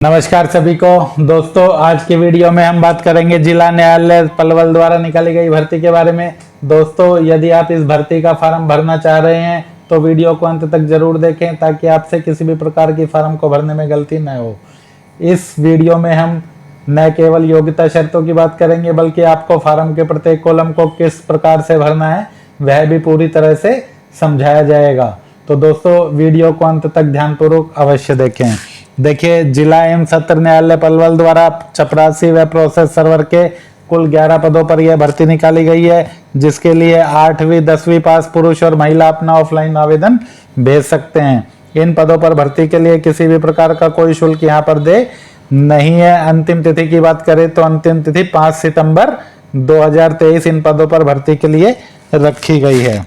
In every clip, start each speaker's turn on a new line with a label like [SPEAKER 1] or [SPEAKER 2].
[SPEAKER 1] नमस्कार सभी को दोस्तों, आज की वीडियो में हम बात करेंगे जिला न्यायालय पलवल द्वारा निकाली गई भर्ती के बारे में। दोस्तों, यदि आप इस भर्ती का फॉर्म भरना चाह रहे हैं तो वीडियो को अंत तक जरूर देखें ताकि आपसे किसी भी प्रकार की फॉर्म को भरने में गलती न हो। इस वीडियो में हम न केवल योग्यता शर्तों की बात करेंगे बल्कि आपको फॉर्म के प्रत्येक कॉलम को किस प्रकार से भरना है वह भी पूरी तरह से समझाया जाएगा। तो दोस्तों, वीडियो को अंत तक ध्यानपूर्वक अवश्य देखें। देखिए, जिला एवं सत्र न्यायालय पलवल द्वारा चपरासी व प्रोसेस सर्वर के कुल 11 पदों पर यह भर्ती निकाली गई है, जिसके लिए 8वीं 10वीं पास पुरुष और महिला अपना ऑफलाइन आवेदन भेज सकते हैं। इन पदों पर भर्ती के लिए किसी भी प्रकार का कोई शुल्क यहाँ पर दे नहीं है। अंतिम तिथि की बात करें तो अंतिम तिथि 5 सितंबर 2023 इन पदों पर भर्ती के लिए रखी गई है।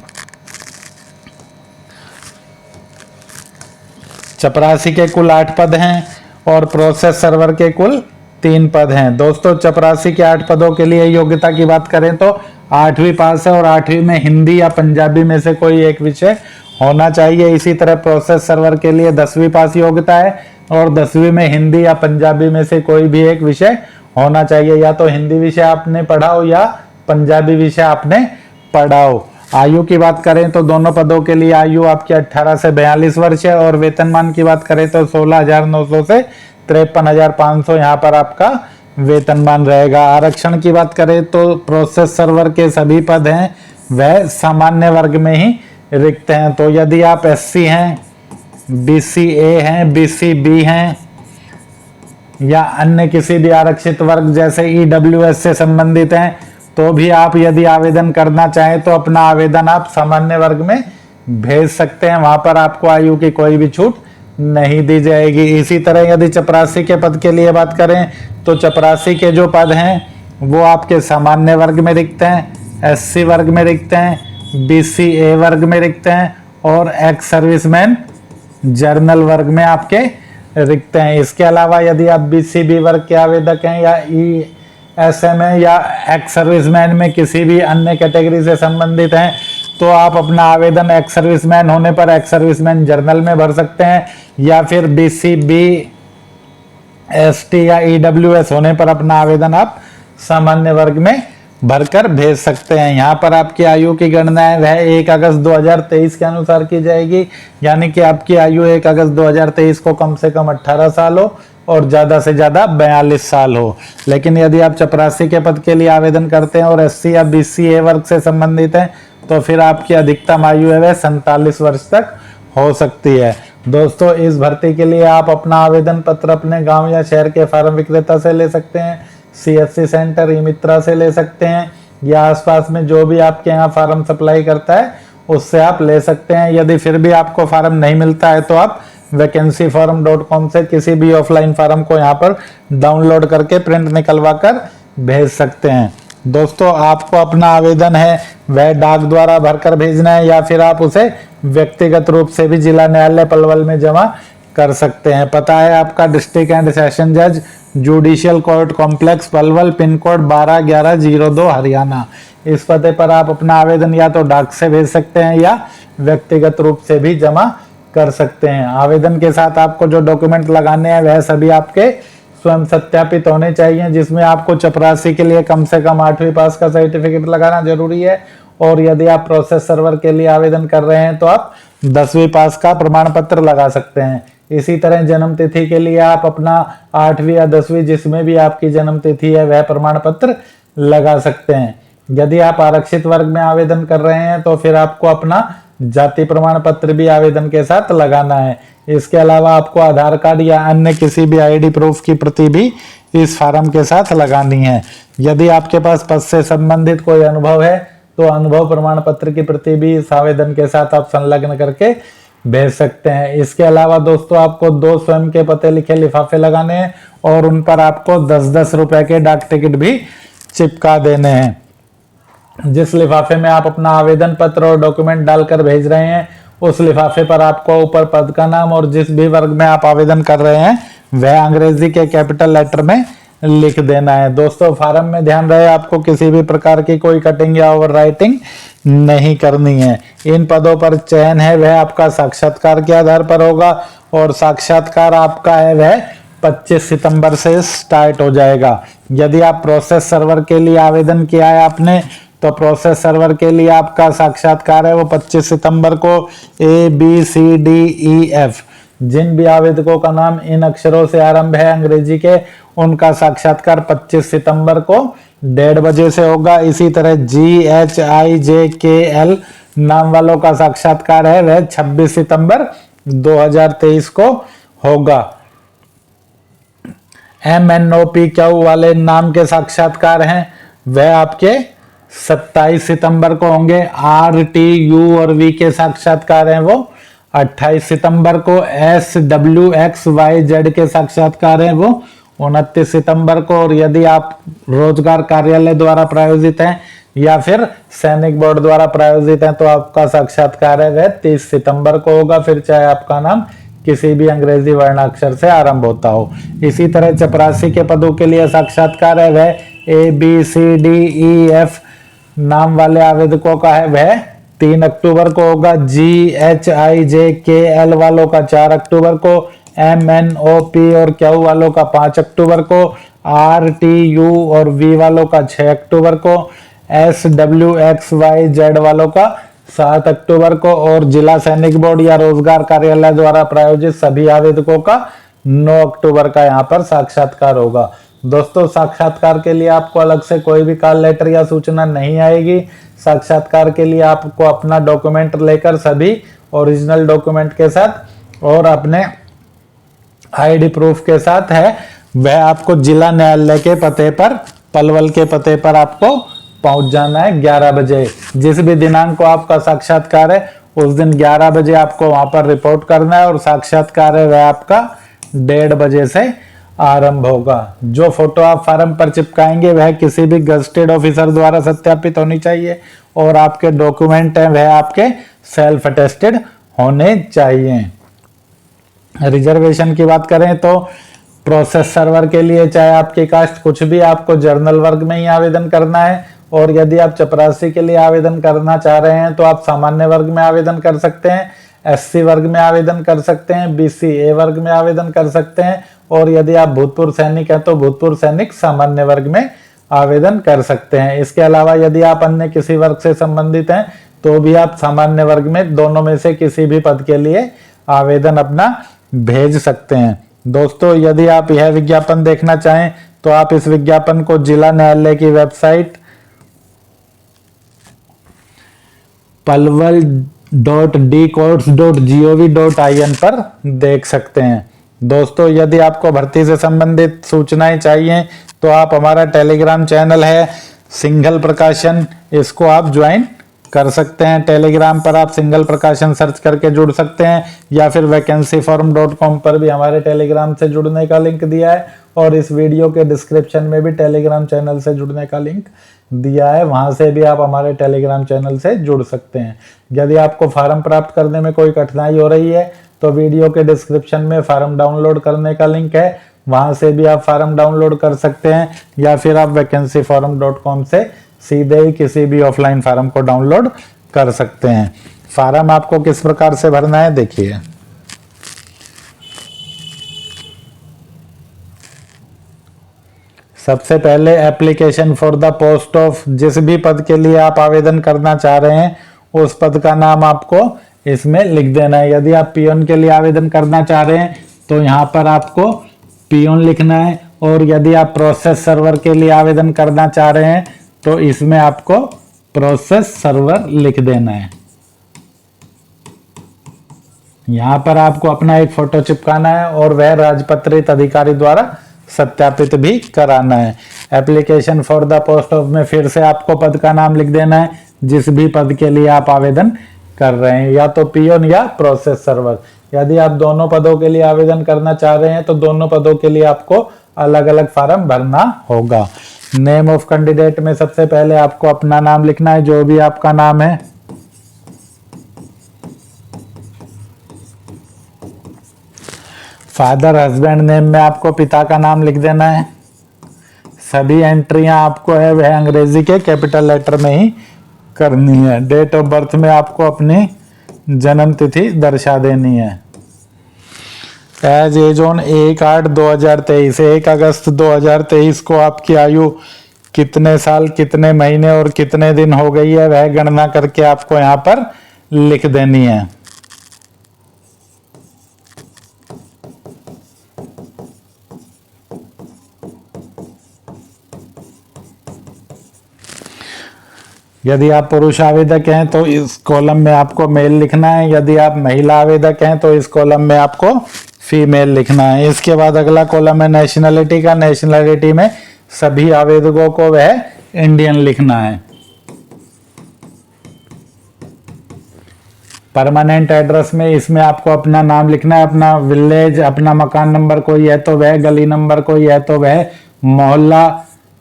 [SPEAKER 1] चपरासी के कुल 8 पद हैं और प्रोसेस सर्वर के कुल 3 पद हैं। दोस्तों, चपरासी के 8 पदों के लिए योग्यता की बात करें तो 8वीं पास है और 8वीं में हिंदी या पंजाबी में से कोई एक विषय होना चाहिए। इसी तरह प्रोसेस सर्वर के लिए 10वीं पास योग्यता है और 10वीं में हिंदी या पंजाबी में से कोई भी एक विषय होना चाहिए। या तो हिंदी विषय आपने पढ़ा हो या पंजाबी विषय आपने पढ़ा हो। आयु की बात करें तो दोनों पदों के लिए आयु आपकी 18 से 42 वर्ष है और वेतनमान की बात करें तो 16,900 से 53,500 यहाँ पर आपका वेतनमान रहेगा। आरक्षण की बात करें तो प्रोसेस सर्वर के सभी पद हैं वह सामान्य वर्ग में ही रिक्त हैं। तो यदि आप SC हैं, BCA हैं, BCB हैं या अन्य किसी भी आरक्षित वर्ग जैसे EWS से संबंधित हैं तो भी आप यदि आवेदन करना चाहें तो अपना आवेदन आप सामान्य वर्ग में भेज सकते हैं। वहां पर आपको आयु की कोई भी छूट नहीं दी जाएगी। इसी तरह यदि चपरासी के पद के लिए बात करें तो चपरासी के जो पद हैं वो आपके सामान्य वर्ग में रिक्त हैं, SC वर्ग में रिक्त हैं, BCA वर्ग में रिक्त हैं और एक्स सर्विसमैन जर्नल वर्ग में आपके रिक्त हैं। इसके अलावा यदि आप BCB वर्ग के आवेदक हैं या SMA या एक्स सर्विसमैन में किसी भी अन्य कैटेगरी से संबंधित हैं तो आप अपना आवेदन एक्स सर्विसमैन होने पर एक्स सर्विसमैन जर्नल में भर सकते हैं या फिर BCB ST या EWS होने पर अपना आवेदन आप सामान्य वर्ग में भरकर भेज सकते हैं। यहाँ पर आपकी आयु की गणना है वह 1 अगस्त 2023 के अनुसार की जाएगी, यानी कि आपकी आयु 1 अगस्त 2023 को कम से कम 18 साल हो और ज्यादा से ज्यादा 42 साल हो। लेकिन यदि आप चपरासी के पद के लिए आवेदन करते हैं और SC या BCA वर्ग से संबंधित हैं तो फिर आपकी अधिकतम आयु है वह 47 वर्ष तक हो सकती है। दोस्तों, इस भर्ती के लिए आप अपना आवेदन पत्र अपने गांव या शहर के फार्म विक्रेता से ले सकते हैं, CSC सेंटर ई-मित्रा से ले सकते हैं या आसपास में जो भी आपके यहाँ फार्म सप्लाई करता है उससे आप ले सकते हैं। यदि फिर भी आपको फार्म नहीं मिलता है तो आप vacancyform.com से किसी भी ऑफलाइन फार्म को यहाँ पर डाउनलोड करके प्रिंट निकलवा कर भेज सकते हैं। दोस्तों, आपको अपना आवेदन है वह डाक द्वारा भरकर भेजना है या फिर आप उसे व्यक्तिगत रूप से भी जिला न्यायालय पलवल में जमा कर सकते हैं। पता है आपका डिस्ट्रिक्ट एंड सेशन जज judicial court complex Palwal, pin code 121102 Haryana. इस पते पर आप अपना आवेदन या तो डाक से भेज सकते हैं या व्यक्तिगत रूप से भी जमा कर सकते हैं। आवेदन के साथ आपको जो डॉक्यूमेंट लगाने हैं वह सभी आपके स्वयं सत्यापित होने चाहिए, जिसमें आपको चपरासी के लिए कम से कम 8वीं पास का सर्टिफिकेट लगाना जरूरी है और यदि आप प्रोसेस सर्वर के लिए आवेदन कर रहे हैं तो आप 10वीं पास का प्रमाण पत्र लगा सकते हैं। इसी तरह जन्म तिथि के लिए आप अपना 8वीं या 10वीं जिसमें भी आपकी जन्म तिथि है वह प्रमाण पत्र लगा सकते हैं। यदि आप आरक्षित वर्ग में आवेदन कर रहे हैं तो फिर आपको अपना जाति प्रमाण पत्र भी आवेदन के साथ लगाना है। इसके अलावा आपको आधार कार्ड या अन्य किसी भी ID प्रूफ की प्रति भी इस फार्म के साथ लगानी है। यदि आपके पास पद से संबंधित कोई अनुभव है तो अनुभव प्रमाण पत्र की प्रति भी इस आवेदन के साथ आप संलग्न करके भेज सकते हैं। इसके अलावा दोस्तों, आपको 2 स्वयं के पते लिखे लिफाफे लगाने हैं और उन पर आपको 10-10 रुपए के डाक टिकट भी चिपका देने हैं। जिस लिफाफे में आप अपना आवेदन पत्र और डॉक्यूमेंट डालकर भेज रहे हैं उस लिफाफे पर आपको ऊपर पद का नाम और जिस भी वर्ग में आप आवेदन कर रहे हैं वह अंग्रेजी के कैपिटल लेटर में लिख देना है। दोस्तों, फार्म में ध्यान रहे आपको किसी भी प्रकार की कोई कटिंग या ओवर राइटिंग नहीं करनी है। इन पदों पर चयन है वह आपका साक्षात्कार के आधार पर होगा और साक्षात्कार आपका है वह 25 सितंबर से स्टार्ट हो जाएगा। यदि आप प्रोसेस सर्वर के लिए आवेदन किया है आपने, तो प्रोसेस सर्वर के लिए आपका साक्षात्कार है वो 25 सितंबर को ABCDEF, जिन भी आवेदकों का नाम इन अक्षरों से आरंभ है अंग्रेजी के, उनका साक्षात्कार 25 सितंबर को 1:30 बजे से होगा। इसी तरह GHIJKL नाम वालों का साक्षात्कार है वह 26 सितंबर 2023 को होगा। MNOPQ वाले नाम के साक्षात्कार हैं वह आपके 27 सितंबर को होंगे। RTU और V के साक्षात्कार हैं वो 28 सितंबर को। SWXYZ के साक्षात्कार हैं वो 29 सितंबर को। और यदि आप रोजगार कार्यालय द्वारा प्रायोजित हैं या फिर सैनिक बोर्ड द्वारा प्रायोजित हैं तो आपका साक्षात्कार है वह 30 सितंबर को होगा, फिर चाहे आपका नाम किसी भी अंग्रेजी वर्णाक्षर से आरंभ होता हो। इसी तरह चपरासी के पदों के लिए साक्षात्कार है वह ABCDEF नाम वाले आवेदकों का है वह 3 अक्टूबर को होगा। GHIJKL वालों का 4 अक्टूबर को, MNOP और Q वालों का 5 अक्टूबर को, RTU और V वालों का 6 अक्टूबर को, SWXYZ वालों का 7 अक्टूबर को और जिला सैनिक बोर्ड या रोजगार कार्यालय द्वारा प्रायोजित सभी आवेदकों का 9 अक्टूबर का यहाँ पर साक्षात्कार होगा। दोस्तों, साक्षात्कार के लिए आपको अलग से कोई भी कॉल लेटर या सूचना नहीं आएगी। साक्षात्कार के लिए आपको अपना डॉक्यूमेंट लेकर सभी ओरिजिनल डॉक्यूमेंट के साथ और अपने ID प्रूफ के साथ है वह आपको जिला न्यायालय के पते पर, पलवल के पते पर आपको पहुंच जाना है 11 बजे। जिस भी दिनांक को आपका साक्षात्कार है उस दिन 11 बजे आपको वहां पर रिपोर्ट करना है और साक्षात्कार है वह आपका 1:30 बजे से आरंभ होगा। जो फोटो आप फार्म पर चिपकाएंगे वह किसी भी गजेटेड ऑफिसर द्वारा सत्यापित होनी चाहिए और आपके डॉक्यूमेंट हैं वह आपके सेल्फ अटेस्टेड होने चाहिए। रिजर्वेशन की बात करें तो प्रोसेस सर्वर के लिए चाहे आपकी कास्ट कुछ भी, आपको जर्नल वर्ग में ही आवेदन करना है। और यदि आप चपरासी के लिए आवेदन करना चाह रहे हैं तो आप सामान्य वर्ग में आवेदन कर सकते हैं, SC वर्ग में आवेदन कर सकते हैं, BCA वर्ग में आवेदन कर सकते हैं और यदि आप भूतपूर्व सैनिक हैं तो भूतपूर्व सैनिक सामान्य वर्ग में आवेदन कर सकते हैं। इसके अलावा यदि आप अन्य किसी वर्ग से संबंधित हैं तो भी आप सामान्य वर्ग में दोनों में से किसी भी पद के लिए आवेदन अपना भेज सकते हैं। दोस्तों, यदि आप यह विज्ञापन देखना चाहें तो आप इस विज्ञापन को जिला न्यायालय की वेबसाइट palwal.dcourts.gov.in पर देख सकते हैं। दोस्तों, यदि आपको भर्ती से संबंधित सूचनाएं चाहिए तो आप हमारा टेलीग्राम चैनल है सिंघल प्रकाशन, इसको आप ज्वाइन कर सकते हैं। टेलीग्राम पर आप सिंगल प्रकाशन सर्च करके जुड़ सकते हैं या फिर vacancyform.com पर भी हमारे टेलीग्राम से जुड़ने का लिंक दिया है और इस वीडियो के डिस्क्रिप्शन में भी टेलीग्राम चैनल से जुड़ने का लिंक दिया है, वहां से भी आप हमारे टेलीग्राम चैनल से जुड़ सकते हैं। यदि आपको फार्म प्राप्त करने में कोई कठिनाई हो रही है तो वीडियो के डिस्क्रिप्शन में फार्म डाउनलोड करने का लिंक है, वहां से भी आप फार्म डाउनलोड कर सकते हैं या फिर आप vacancyforum.com से सीधे ही किसी भी ऑफलाइन फार्म को डाउनलोड कर सकते हैं। फार्म आपको किस प्रकार से भरना है देखिए। सबसे पहले application for the post of, जिस भी पद के लिए आप आवेदन करना चाह रहे हैं उस पद का नाम आपको इसमें लिख देना है। यदि आप पियोन के लिए आवेदन करना चाह रहे हैं तो यहाँ पर आपको पियोन लिखना है और यदि आप प्रोसेस सर्वर के लिए आवेदन करना चाह रहे हैं तो इसमें आपको प्रोसेस सर्वर लिख देना है। यहाँ पर आपको अपना एक फोटो चिपकाना है और वह राजपत्रित अधिकारी द्वारा सत्यापित भी कराना है। Application for the post of में फिर से आपको पद का नाम लिख देना है जिस भी पद के लिए आप आवेदन कर रहे हैं, या तो पियोन या प्रोसेस सर्वर। यदि आप दोनों पदों के लिए आवेदन करना चाह रहे हैं तो दोनों पदों के लिए आपको अलग अलग फॉर्म भरना होगा। नेम ऑफ कैंडिडेट में सबसे पहले आपको अपना नाम लिखना है, जो भी आपका नाम है। फादर हस्बैंड नेम में आपको पिता का नाम लिख देना है। सभी एंट्रियां आपको है वह अंग्रेजी के कैपिटल लेटर में ही करनी है। डेट ऑफ बर्थ में आपको अपनी जन्म तिथि दर्शा देनी है। एज एज ऑन 1/8/2023, 1 अगस्त 2023 को आपकी आयु कितने साल, कितने महीने और कितने दिन हो गई है, वह गणना करके आपको यहाँ पर लिख देनी है। यदि आप पुरुष आवेदक हैं तो इस कॉलम में आपको मेल लिखना है, यदि आप महिला आवेदक हैं तो इस कॉलम में आपको फीमेल लिखना है। इसके बाद अगला कॉलम है नेशनलिटी का। नेशनलिटी में सभी आवेदकों को वह इंडियन लिखना है। परमानेंट एड्रेस में इसमें आपको अपना नाम लिखना है, अपना विलेज, अपना मकान नंबर कोई है तो वह, गली नंबर कोई है तो वह, मोहल्ला,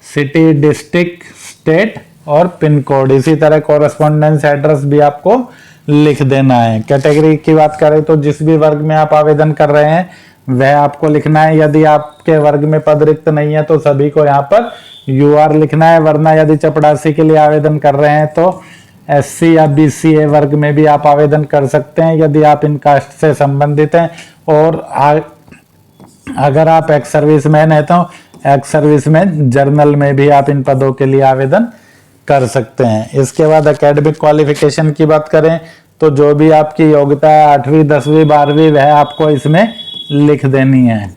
[SPEAKER 1] सिटी, डिस्ट्रिक्ट, स्टेट और पिन कोड। इसी तरह कॉरेस्पॉन्डेंस एड्रेस भी आपको लिख देना है। कैटेगरी की बात करें तो जिस भी वर्ग में आप आवेदन कर रहे हैं वह आपको लिखना है। यदि आपके वर्ग में पद रिक्त नहीं है तो सभी को यहाँ पर यूआर लिखना है, वरना यदि चपरासी के लिए आवेदन कर रहे हैं तो एससी या बीसीए वर्ग में भी आप आवेदन कर सकते हैं यदि आप इन कास्ट से संबंधित हैं। और अगर आप एक्स सर्विसमैन हैं तो एक्स सर्विसमैन जर्नल में भी आप इन पदों के लिए आवेदन कर सकते हैं। इसके बाद एकेडमिक क्वालिफिकेशन की बात करें तो जो भी आपकी योग्यता है 8वीं 10वीं 12वीं वह आपको इसमें लिख देनी है।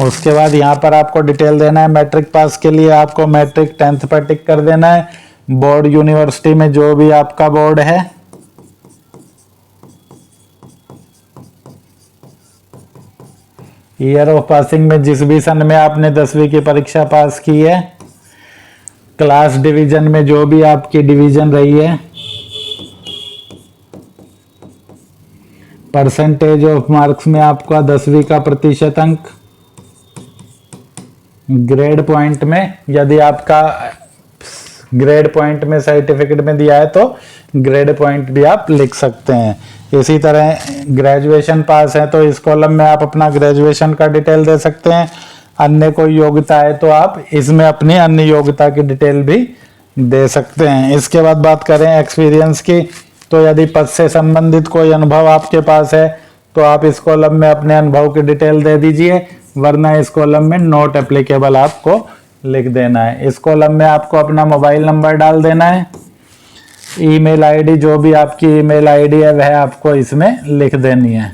[SPEAKER 1] उसके बाद यहाँ पर आपको डिटेल देना है। मैट्रिक पास के लिए आपको मैट्रिक 10th पर टिक कर देना है। बोर्ड यूनिवर्सिटी में जो भी आपका बोर्ड है, ईयर ऑफ पासिंग में जिस भी सन में आपने 10वीं की परीक्षा पास की है, क्लास डिवीजन में जो भी आपकी डिवीजन रही है, परसेंटेज ऑफ मार्क्स में आपका 10वीं का प्रतिशत अंक, ग्रेड पॉइंट में यदि आपका ग्रेड पॉइंट में सर्टिफिकेट में दिया है तो ग्रेड पॉइंट भी आप लिख सकते हैं। इसी तरह ग्रेजुएशन पास है तो इस कॉलम में आप अपना ग्रेजुएशन का डिटेल दे सकते हैं। अन्य कोई योग्यता है तो आप इसमें अपनी अन्य योग्यता की डिटेल भी दे सकते हैं। इसके बाद बात करें एक्सपीरियंस की तो यदि पद से संबंधित कोई अनुभव आपके पास है तो आप इस कॉलम में अपने अनुभव की डिटेल दे दीजिए, वरना इस कॉलम में नॉट एप्लीकेबल आपको लिख देना है। इस कॉलम में आपको अपना मोबाइल नंबर डाल देना है। ईमेल आईडी, जो भी आपकी ईमेल आईडी है वह आपको इसमें लिख देनी है।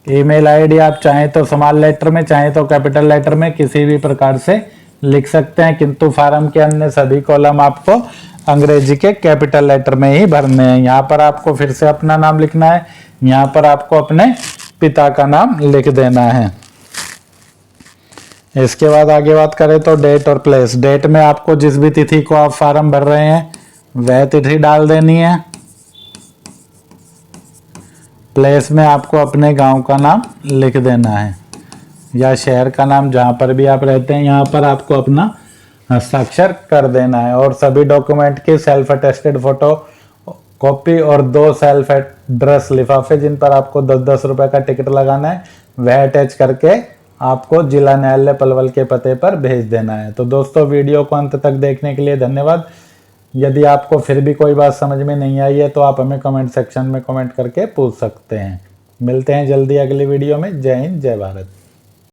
[SPEAKER 1] ईमेल आईडी आप चाहें तो स्मॉल लेटर में, चाहें तो कैपिटल लेटर में, किसी भी प्रकार से लिख सकते हैं, किंतु फार्म के अन्य सभी कॉलम आपको अंग्रेजी के कैपिटल लेटर में ही भरने हैं। यहाँ पर आपको फिर से अपना नाम लिखना है, यहाँ पर आपको अपने पिता का नाम लिख देना है। इसके बाद आगे बात करें तो डेट और प्लेस। डेट में आपको जिस भी तिथि को आप फॉर्म भर रहे हैं वह तिथि डाल देनी है। प्लेस में आपको अपने गांव का नाम लिख देना है या शहर का नाम, जहां पर भी आप रहते हैं यहाँ पर आपको अपना हस्ताक्षर कर देना है। और सभी डॉक्यूमेंट की सेल्फ अटेस्टेड फोटो कॉपी और 2 सेल्फ एड्रेस लिफाफे जिन पर आपको 10-10 रुपए का टिकट लगाना है वह अटैच करके आपको जिला न्यायालय पलवल के पते पर भेज देना है। तो दोस्तों, वीडियो को अंत तक देखने के लिए धन्यवाद। यदि आपको फिर भी कोई बात समझ में नहीं आई है तो आप हमें कमेंट सेक्शन में कमेंट करके पूछ सकते हैं। मिलते हैं जल्दी अगली वीडियो में। जय हिंद, जय भारत।